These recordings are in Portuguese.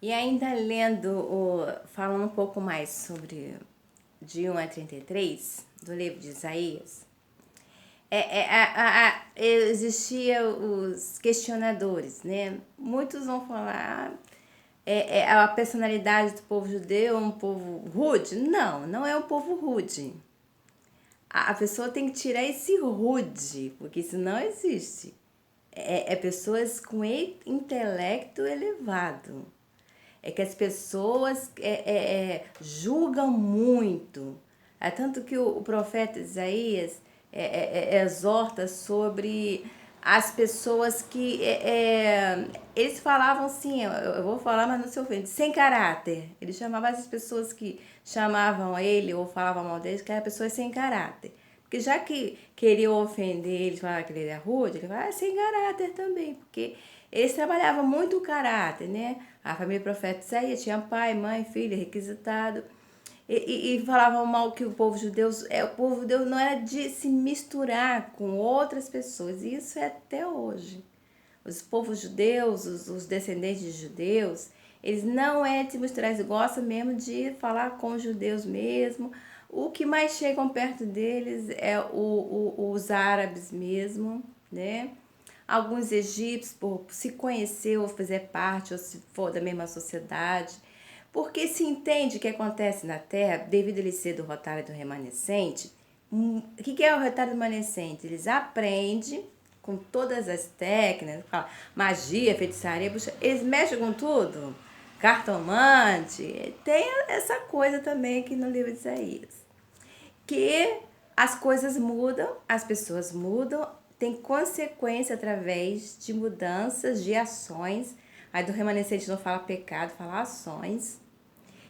E ainda falando um pouco mais sobre de 1 a 33, do livro de Isaías, existia os questionadores, né? Muitos vão falar, a personalidade do povo judeu é um povo rude? Não, não é um povo rude. A pessoa tem que tirar esse rude, porque isso não existe. É pessoas com intelecto elevado. É que as pessoas julgam muito. É tanto que o profeta Isaías exorta sobre as pessoas que eles falavam assim, eu vou falar, mas não se ofende, sem caráter. Ele chamava essas pessoas que chamavam ele ou falavam mal dele, que eram pessoas sem caráter. Porque já que queriam ofender ele, falar que ele era rude, ele vai sem caráter também, porque eles trabalhavam muito o caráter, né? A família profeta Isaías tinha pai, mãe, filho, requisitado. E falavam mal que o povo judeu não era de se misturar com outras pessoas. E isso é até hoje. Os povos judeus, os descendentes de judeus, eles não é de se misturar, eles gostam mesmo de falar com os judeus mesmo. O que mais chegam perto deles é os árabes mesmo, né? Alguns egípcios, por se conhecer ou fazer parte, ou se for da mesma sociedade. Porque se entende o que acontece na Terra, devido a ele ser do rotário do remanescente. O que é o rotário do remanescente? Eles aprendem com todas as técnicas, magia, feitiçaria, eles mexem com tudo. Cartomante, tem essa coisa também aqui no livro de Isaías. Que as coisas mudam, as pessoas mudam, tem consequência através de mudanças, de ações. Aí do remanescente não fala pecado, fala ações.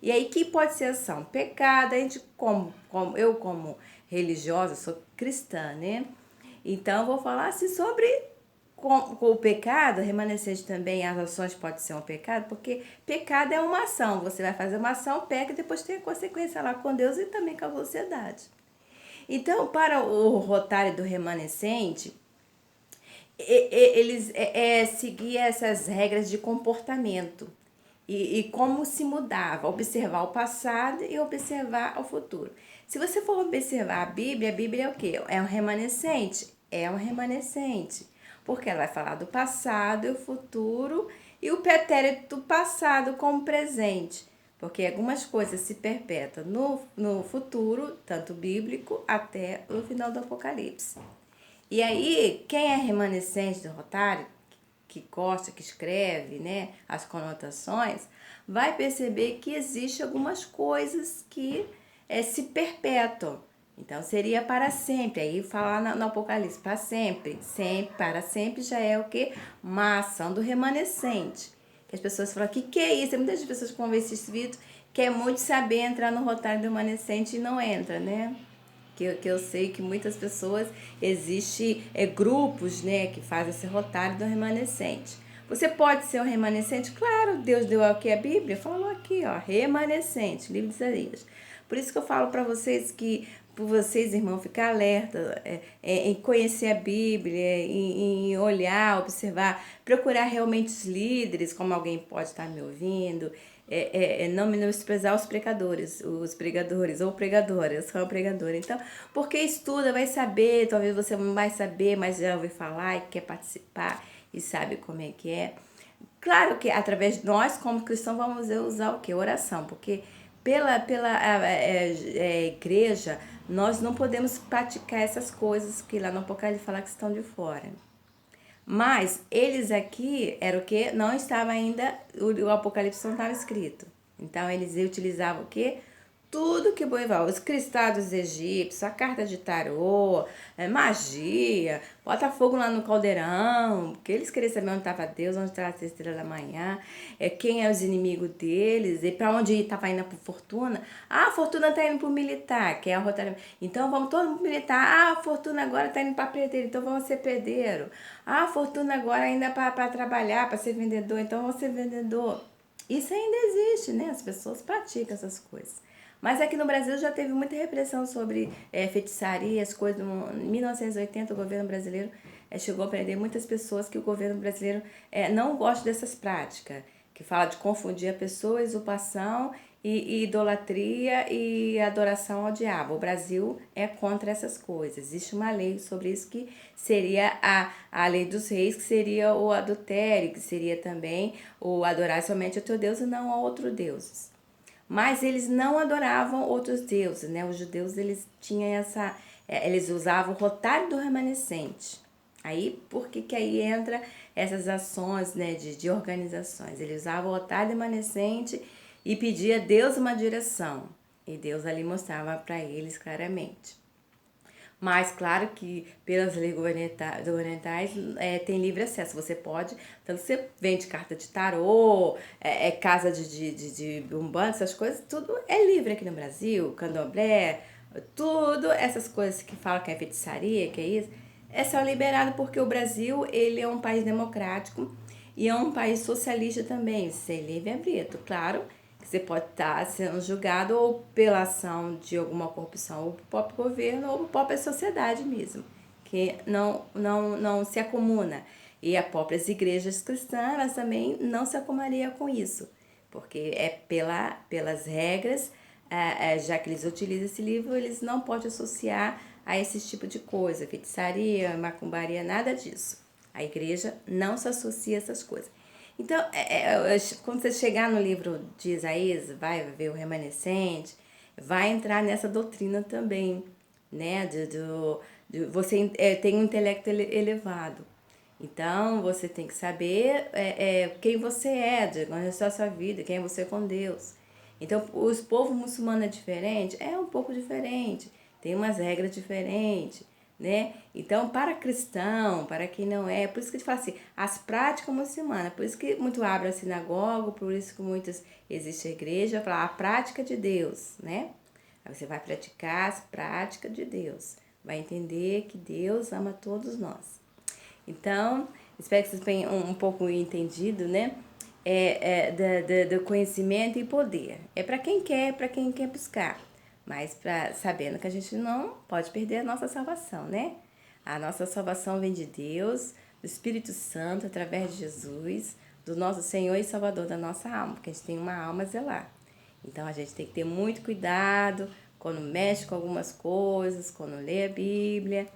E aí, que pode ser ação? Pecado, a gente, eu como religiosa, sou cristã, né? Então, eu vou falar assim sobre com o pecado, remanescente também, as ações podem ser um pecado, porque pecado é uma ação. Você vai fazer uma ação, peca e depois tem a consequência lá com Deus e também com a sociedade. Então, para o rotário do remanescente, eles seguiam essas regras de comportamento e como se mudava, observar o passado e observar o futuro. Se você for observar a Bíblia é o quê? É um remanescente? É um remanescente, porque ela vai falar do passado e o futuro e o pretérito do passado como presente. Porque algumas coisas se perpetuam no futuro, tanto bíblico, até o final do Apocalipse. E aí, quem é remanescente do Rotário, que gosta, que escreve, né, as conotações, vai perceber que existe algumas coisas que se perpetuam. Então, seria para sempre. Aí, falar no Apocalipse, para sempre. Sempre, para sempre já é o que? Uma ação do remanescente. Que as pessoas falam, que é isso? Tem muitas pessoas que vão ver esse espírito, quer muito saber entrar no Rotário do remanescente e não entra, né? Que eu sei que muitas pessoas, existe grupos, né, que fazem esse rotário do remanescente. Você pode ser um remanescente? Claro, Deus deu aqui a Bíblia, falou aqui, ó, remanescente, livro de Isaías. Por isso que eu falo para vocês que, por vocês, irmãos, ficar alerta em conhecer a Bíblia, em olhar, observar, procurar realmente os líderes, como alguém pode estar me ouvindo, não menosprezar os pregadores ou pregadoras, só o pregador. Então, porque estuda, vai saber, talvez você não vai saber, mas já ouviu falar e quer participar e sabe como é que é. Claro que através de nós, como cristãos, vamos usar o que? Oração, porque pela igreja, nós não podemos praticar essas coisas que lá no Apocalipse fala que estão de fora. Mas eles aqui, era o que? Não estava ainda, o Apocalipse não estava escrito. Então eles utilizavam o que? Tudo que boiava, os cristais dos egípcios, a carta de tarô, magia, bota fogo lá no caldeirão, porque eles queriam saber onde estava Deus, onde estava a estrela da manhã, quem é os inimigos deles, e para onde estava indo por fortuna. Ah, a fortuna está indo para o militar, que é a rotária. Então vamos todo mundo militar. Ah, a fortuna agora está indo para pedreiro, então vamos ser pedreiro. Ah, a fortuna agora ainda para trabalhar, para ser vendedor, então vamos ser vendedor. Isso ainda existe, né? As pessoas praticam essas coisas. Mas aqui no Brasil já teve muita repressão sobre feitiçaria, as coisas. Em 1980, o governo brasileiro chegou a prender muitas pessoas que o governo brasileiro não gosta dessas práticas. que fala de confundir a pessoa, usurpação e idolatria e adoração ao diabo. O Brasil é contra essas coisas. Existe uma lei sobre isso que seria a lei dos reis, que seria o adultério, que seria também o adorar somente ao teu Deus e não a outros deuses. Mas eles não adoravam outros deuses, né? Os judeus, eles tinham eles usavam o rotário do remanescente. Aí, por que aí entra essas ações, né, de organizações? Eles usavam o rotário remanescente e pedia a Deus uma direção. E Deus ali mostrava para eles claramente. Mas, claro que pelas leis governamentais tem livre acesso. Você pode, tanto você vende carta de tarô, casa de umbanda, essas coisas, tudo é livre aqui no Brasil, candomblé, tudo, essas coisas que falam que é feitiçaria, que é isso, é só liberado porque o Brasil, ele é um país democrático e é um país socialista também, sem livre-arbítrio, claro. Você pode estar sendo julgado ou pela ação de alguma corrupção, ou pelo próprio governo, ou pela própria sociedade mesmo, que não se acomuna. E as próprias igrejas cristãs, elas também não se acomodariam com isso, porque é pelas regras, já que eles utilizam esse livro, eles não podem associar a esse tipo de coisa, feitiçaria, macumbaria, nada disso. A igreja não se associa a essas coisas. Então, quando você chegar no livro de Isaías, vai ver o remanescente, vai entrar nessa doutrina também, né? Você tem um intelecto elevado. Então, você tem que saber quem você é, de onde está a sua vida, quem é você com Deus. Então, os povos muçulmanos é diferente? É um pouco diferente, tem umas regras diferentes, né? Então, para cristão, para quem não é, por isso que a gente fala assim, as práticas muçulmanas, por isso que muito abre a sinagoga, por isso que muitos existe a igreja, fala a prática de Deus, né? Aí você vai praticar as práticas de Deus, vai entender que Deus ama todos nós. Então, espero que vocês tenham um pouco entendido, né? Do conhecimento e poder. É para quem quer buscar. Mas sabendo que a gente não pode perder a nossa salvação, né? A nossa salvação vem de Deus, do Espírito Santo, através de Jesus, do nosso Senhor e Salvador da nossa alma, porque a gente tem uma alma a zelar. Então a gente tem que ter muito cuidado quando mexe com algumas coisas, quando lê a Bíblia,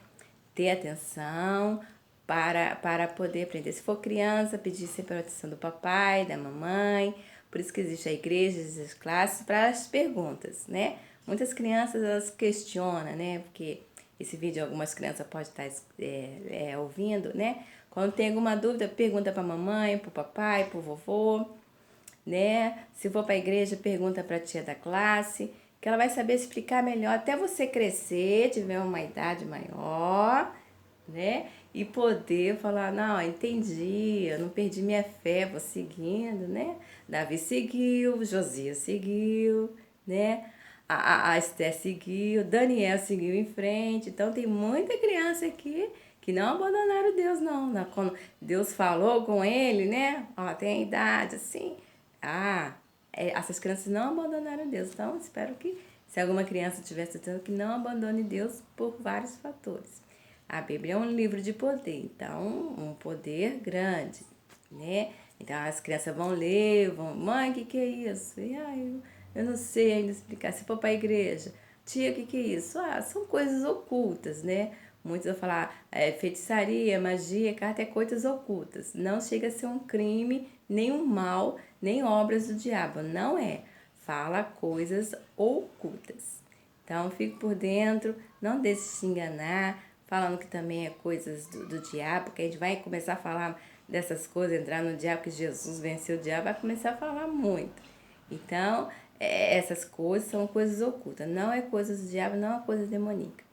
ter atenção para poder aprender. Se for criança, pedir sempre a atenção do papai, da mamãe. Por isso que existe a igreja, as classes, para as perguntas, né? Muitas crianças, elas questionam, né? Porque esse vídeo algumas crianças podem estar ouvindo, né? Quando tem alguma dúvida, pergunta para a mamãe, para o papai, para o vovô, né? Se for para a igreja, pergunta para a tia da classe, que ela vai saber explicar melhor até você crescer, tiver uma idade maior, né? E poder falar, não, entendi, eu não perdi minha fé, vou seguindo, né? Davi seguiu, Josias seguiu, né? A Esther seguiu, Daniel seguiu em frente. Então tem muita criança aqui que não abandonaram Deus, não. Quando Deus falou com ele, né? Ó, tem idade assim. Essas crianças não abandonaram Deus. Então espero que se alguma criança estiver estudando, que não abandone Deus por vários fatores. A Bíblia é um livro de poder, então um poder grande, né? Então as crianças vão ler, mãe, o que é isso? E eu não sei ainda explicar. Se for para a igreja, tia, o que é isso? São coisas ocultas, né? Muitos vão falar feitiçaria, magia, carta é coisas ocultas. Não chega a ser um crime, nem um mal, nem obras do diabo. Não é. Fala coisas ocultas. Então fique por dentro, não deixe se enganar, falando que também é coisas do diabo, que a gente vai começar a falar dessas coisas, entrar no diabo, que Jesus venceu o diabo, vai começar a falar muito. Então, essas coisas são coisas ocultas, não é coisas do diabo, não é coisa demoníaca.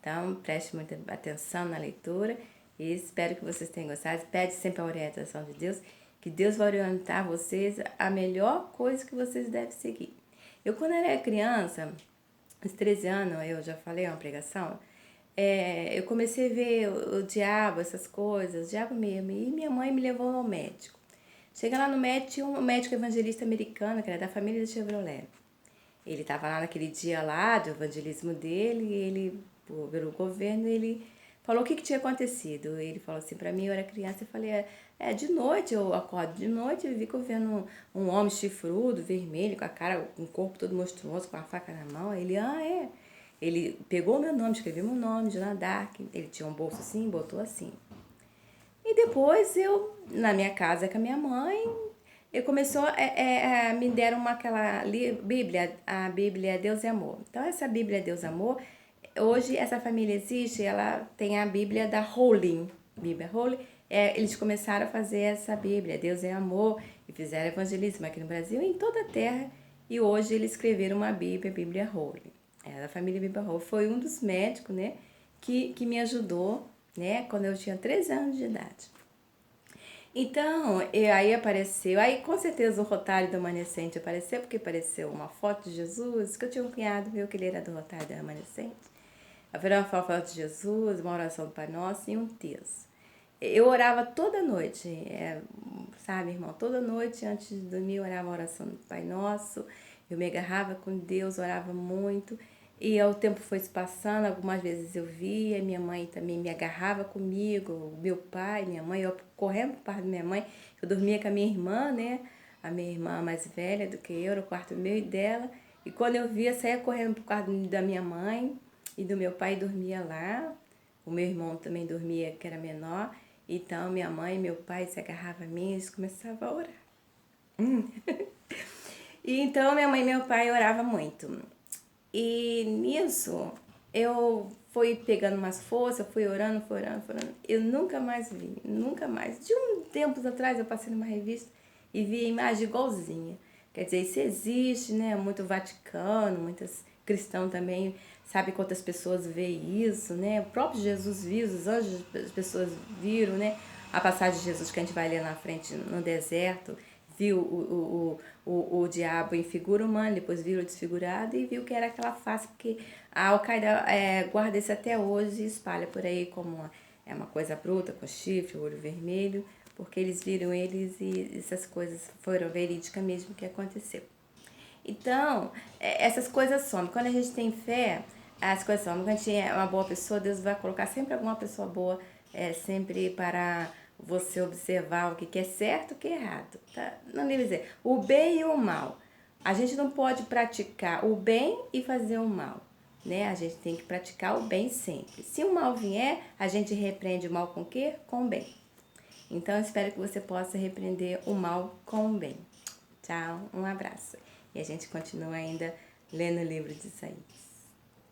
Então, preste muita atenção na leitura e espero que vocês tenham gostado. Pede sempre a orientação de Deus, que Deus vai orientar vocês a melhor coisa que vocês devem seguir. Eu, quando era criança, aos 13 anos, eu já falei uma pregação, eu comecei a ver o diabo, essas coisas, o diabo mesmo, e minha mãe me levou ao médico. Chega lá no médico, tinha um médico evangelista americano, que era da família de Chevrolet. Ele estava lá naquele dia lá, do evangelismo dele, e ele, pelo governo, ele falou o que tinha acontecido. Ele falou assim pra mim, eu era criança, eu falei, de noite, eu acordo de noite e fico vendo um homem chifrudo, vermelho, com a cara, com o corpo todo monstruoso, com a faca na mão. Aí ele, é. Ele pegou meu nome, escreveu meu nome, Joana Dark. Ele tinha um bolso assim, botou assim. E depois eu, na minha casa com a minha mãe, eu começou, me deram aquela Bíblia, a Bíblia Deus é Amor. Então essa Bíblia Deus é Amor, hoje essa família existe, ela tem a Bíblia da Holy, Bíblia Holy. Eles começaram a fazer essa Bíblia, Deus é Amor, e fizeram evangelismo aqui no Brasil e em toda a terra. E hoje eles escreveram uma Bíblia, Bíblia Holy. A família Bíblia Holy foi um dos médicos, né, que me ajudou, né, quando eu tinha 13 anos de idade. Então, aí apareceu, aí com certeza o Rotário do Remanescente apareceu, porque apareceu uma foto de Jesus, que eu tinha um cunhado meu que ele era do Rotário do Remanescente. Apareceu uma foto de Jesus, uma oração do Pai Nosso e um texto. Eu orava toda noite, sabe, irmão? Toda noite antes de dormir eu orava a oração do Pai Nosso, eu me agarrava com Deus, orava muito. E o tempo foi se passando, algumas vezes eu via, minha mãe também me agarrava comigo, meu pai, minha mãe, eu correndo por parte da minha mãe, eu dormia com a minha irmã, né? A minha irmã mais velha do que eu, no quarto meu e dela. E quando eu via, saía correndo por quarto da minha mãe e do meu pai dormia lá. O meu irmão também dormia, que era menor. Então minha mãe e meu pai se agarravam a mim e eles começavam a orar. E então minha mãe e meu pai oravam muito. E nisso eu fui pegando mais força, fui orando, fui orando, fui orando. Eu nunca mais vi, nunca mais. De um tempo atrás eu passei numa revista e vi a imagem igualzinha. Quer dizer, isso existe, né? Muito Vaticano, muitos cristãos também, sabe quantas pessoas veem isso, né? O próprio Jesus viu, os anjos, as pessoas viram, né? A passagem de Jesus que a gente vai ler na frente no deserto, viu o diabo em figura humana, depois viu o desfigurado e viu que era aquela face, porque a Al-Qaeda guarda isso até hoje e espalha por aí como uma coisa bruta, com chifre, olho vermelho, porque eles viram eles e essas coisas foram verídicas mesmo que aconteceu. Então, essas coisas somem. Quando a gente tem fé, as coisas somem. Quando a gente é uma boa pessoa, Deus vai colocar sempre alguma pessoa boa, sempre para você observar o que é certo e o que é errado. Tá? Não deve dizer o bem e o mal. A gente não pode praticar o bem e fazer o mal. Né? A gente tem que praticar o bem sempre. Se o mal vier, a gente repreende o mal com o quê? Com o bem. Então, eu espero que você possa repreender o mal com o bem. Tchau, um abraço. E a gente continua ainda lendo o livro de Isaías.